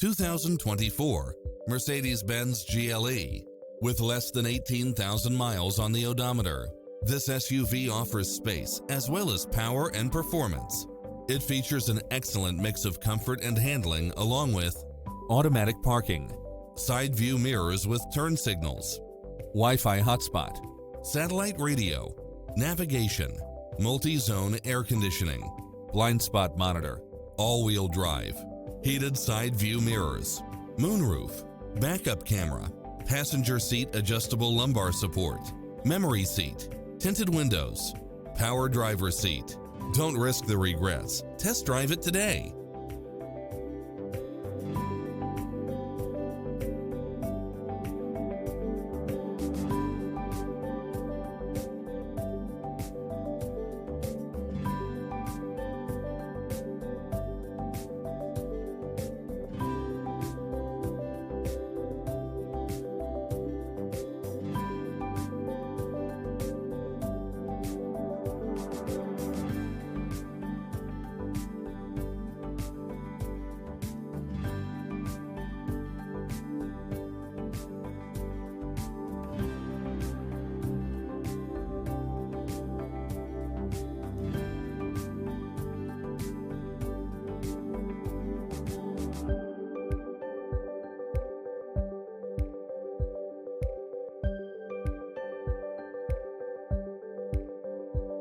2024 Mercedes-Benz GLE. With less than 18,000 miles on the odometer, this SUV offers space as well as power and performance. It features an excellent mix of comfort and handling along with automatic parking, side view mirrors with turn signals, Wi-Fi hotspot, satellite radio, navigation, multi-zone air conditioning, blind spot monitor, all-wheel drive, heated side view mirrors, moonroof, backup camera, passenger seat adjustable lumbar support, memory seat, tinted windows, power driver seat. Don't risk the regrets. Test drive it today.